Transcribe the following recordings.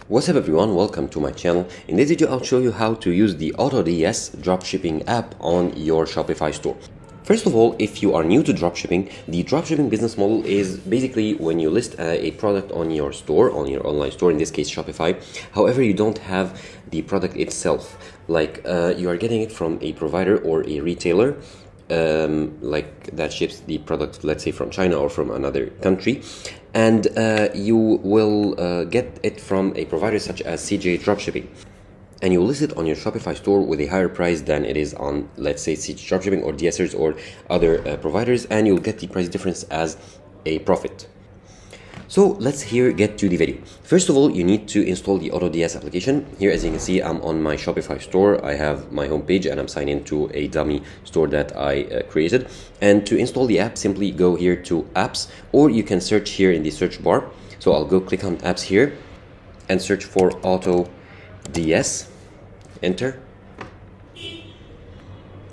What's up everyone, welcome to my channel. In this video I'll show you how to use the AutoDs dropshipping app on your Shopify store. First of all, if you are new to dropshipping, the dropshipping business model is basically when you list a product on your store, on your online store, in this case Shopify. However, you don't have the product itself, like you are getting it from a provider or a retailer like that ships the product, let's say from China or from another country, and you will get it from a provider such as CJ Dropshipping, and you list it on your Shopify store with a higher price than it is on, let's say, CJ Dropshipping or DSers or other providers, and you'll get the price difference as a profit. So let's get to the video. First of all, you need to install the AutoDs application. Here, as you can see, I'm on my Shopify store. I have my homepage and I'm signed into a dummy store that I created. And to install the app, simply go here to apps, or you can search here in the search bar. So I'll go click on apps here and search for AutoDs. Enter.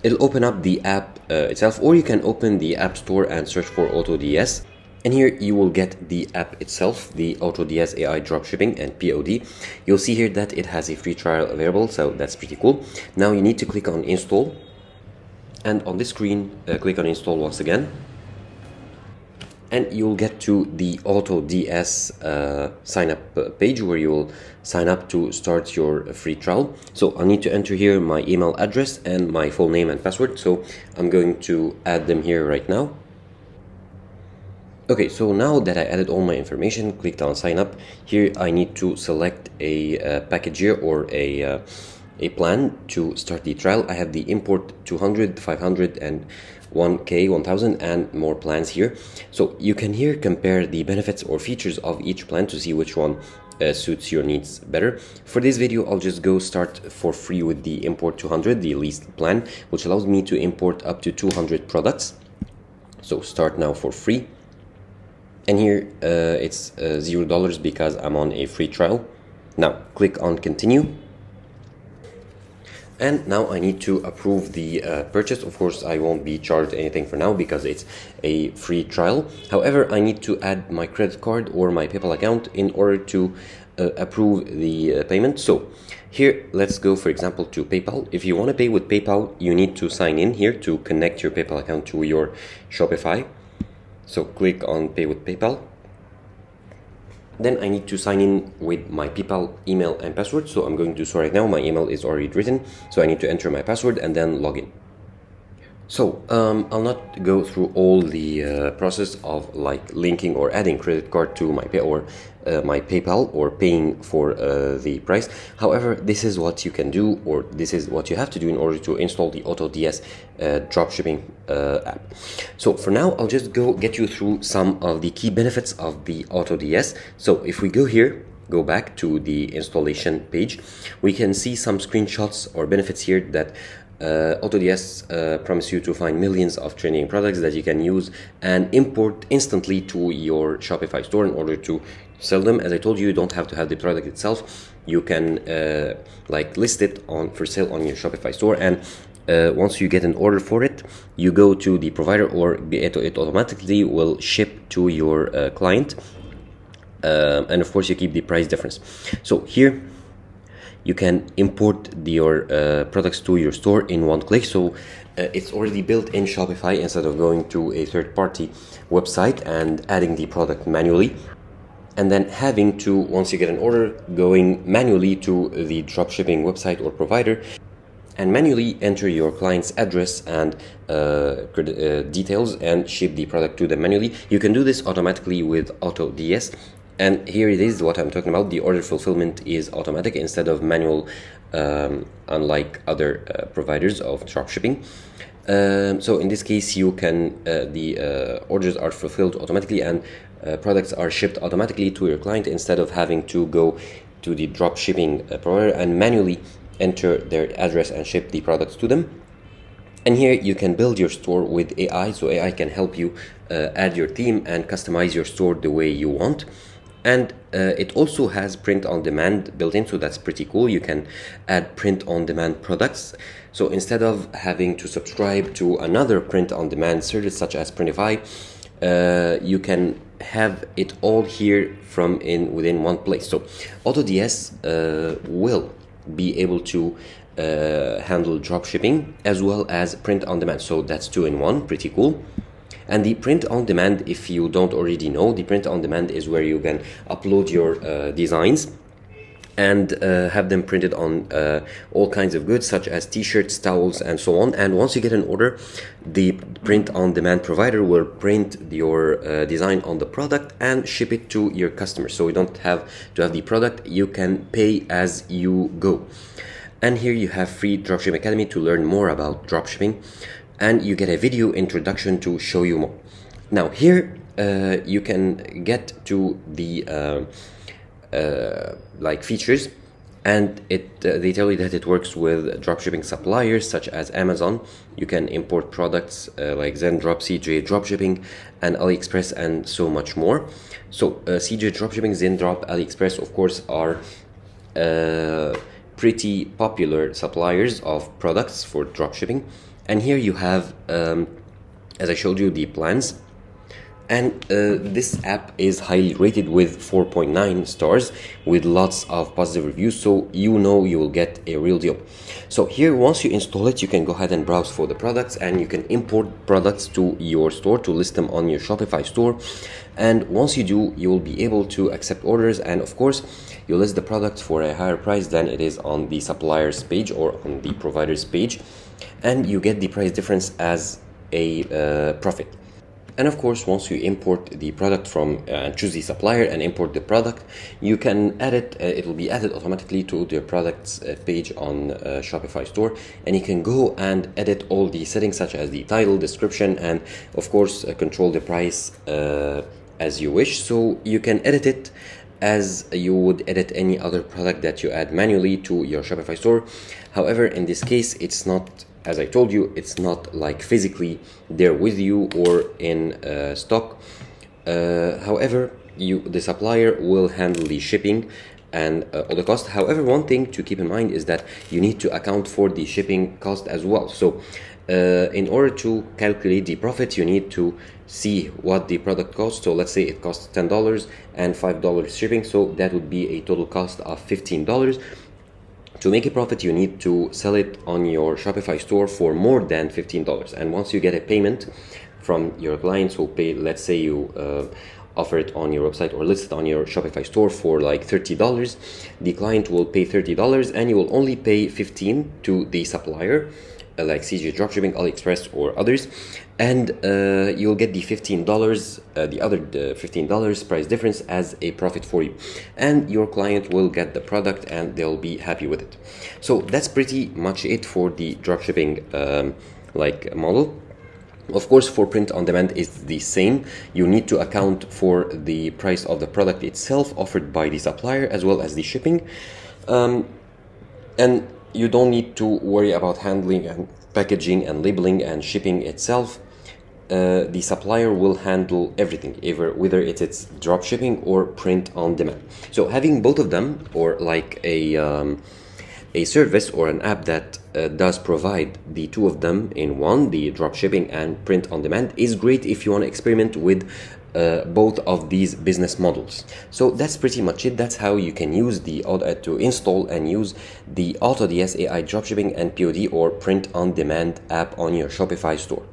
It'll open up the app itself, or you can open the app store and search for AutoDs. And here you will get the app itself, the AutoDs AI Dropshipping and POD. You'll see here that it has a free trial available, so that's pretty cool. Now you need to click on install, and on this screen click on install once again, and you'll get to the AutoDs sign up page where you will sign up to start your free trial. So I need to enter here my email address and my full name and password, so I'm going to add them here right now. Okay, so now that I added all my information, clicked on sign up, here I need to select a package here, or a plan to start the trial. I have the import 200, 500 and 1K, 1000 and more plans here. So you can here compare the benefits or features of each plan to see which one suits your needs better. For this video, I'll just go start for free with the import 200, the least plan, which allows me to import up to 200 products. So start now for free. And here it's $0 because I'm on a free trial. Now click on continue, and now I need to approve the purchase. Of course, I won't be charged anything for now because it's a free trial. However, I need to add my credit card or my PayPal account in order to approve the payment. So here, let's go, for example, to PayPal. If you want to pay with PayPal, you need to sign in here to connect your PayPal account to your Shopify. So click on pay with PayPal. Then I need to sign in with my PayPal email and password. So I'm going to do so right now. My email is already written, so I need to enter my password and then log in. So I'll not go through all the process of like linking or adding credit card to my my PayPal or paying for the price. However, this is what you can do, or this is what you have to do in order to install the AutoDs dropshipping app. So for now, I'll just get you through some of the key benefits of the AutoDs. So if we go back to the installation page, we can see some screenshots or benefits here that AutoDs promise you to find millions of trending products that you can use and import instantly to your Shopify store in order to sell them. As I told you, you don't have to have the product itself. You can like list it for sale on your Shopify store, and once you get an order for it, you go to the provider, or it automatically will ship to your client, and of course you keep the price difference. So here you can import your products to your store in one click. So it's already built in Shopify instead of going to a third-party website and adding the product manually, and then having to, once you get an order, going manually to the dropshipping website or provider and manually enter your client's address and details and ship the product to them manually. You can do this automatically with AutoDs. And here it is, what I'm talking about. The order fulfillment is automatic instead of manual, unlike other providers of dropshipping. So in this case, you can the orders are fulfilled automatically, and products are shipped automatically to your client instead of having to go to the dropshipping provider and manually enter their address and ship the products to them. And here you can build your store with AI, so AI can help you add your theme and customize your store the way you want. And it also has print on demand built in, so that's pretty cool. You can add print on demand products. So instead of having to subscribe to another print on demand service such as Printify, you can have it all here from within one place. So AutoDs will be able to handle drop shipping as well as print on demand. So that's 2-in-1, pretty cool. And the print on demand, if you don't already know, the print on demand is where you can upload your designs and have them printed on all kinds of goods such as t-shirts, towels, and so on. And once you get an order, the print on demand provider will print your design on the product and ship it to your customer. So you don't have to have the product, you can pay as you go. And here you have free Dropshipping Academy to learn more about dropshipping, and you get a video introduction to show you more. Now here you can get to the like features, and they tell you that it works with dropshipping suppliers such as Amazon. You can import products like Zendrop, CJ Dropshipping, and AliExpress, and so much more. So CJ Dropshipping, Zendrop, AliExpress, of course, are pretty popular suppliers of products for dropshipping. And here you have, as I showed you, the plans. And this app is highly rated with 4.9 stars with lots of positive reviews, so you know you will get a real deal. So here, once you install it, you can go ahead and browse for the products, and you can import products to your store to list them on your Shopify store. And once you do, you will be able to accept orders, and of course you list the product for a higher price than it is on the supplier's page or on the provider's page, and you get the price difference as a profit. And of course, once you import the product from and choose the supplier and import the product, you can add it, it will be added automatically to the product's page on Shopify store, and you can go and edit all the settings such as the title, description, and of course control the price as you wish. So you can edit it as you would edit any other product that you add manually to your Shopify store. However, in this case, it's not, as I told you, it's not like physically there with you or in stock. However, the supplier will handle the shipping and all the cost. However, one thing to keep in mind is that you need to account for the shipping cost as well. So in order to calculate the profit, you need to see what the product costs. So let's say it costs $10 and $5 shipping, so that would be a total cost of $15. To make a profit, you need to sell it on your Shopify store for more than $15. And once you get a payment from your clients who pay, let's say you offer it on your website or list it on your Shopify store for like $30, the client will pay $30 and you will only pay $15 to the supplier, like CJ Dropshipping, AliExpress, or others, and you'll get the $15, the other $15 price difference as a profit for you, and your client will get the product and they'll be happy with it. So that's pretty much it for the dropshipping like model. Of course, for print on demand is the same. You need to account for the price of the product itself offered by the supplier as well as the shipping, and you don't need to worry about handling and packaging and labeling and shipping itself. The supplier will handle everything, whether it's drop shipping or print on demand. So having both of them, or like a service or an app that does provide the two of them in one, the drop shipping and print on demand, is great if you want to experiment with both of these business models. So that's pretty much it. That's how you can use to install and use the AutoDS AI dropshipping and POD or print on demand app on your Shopify store.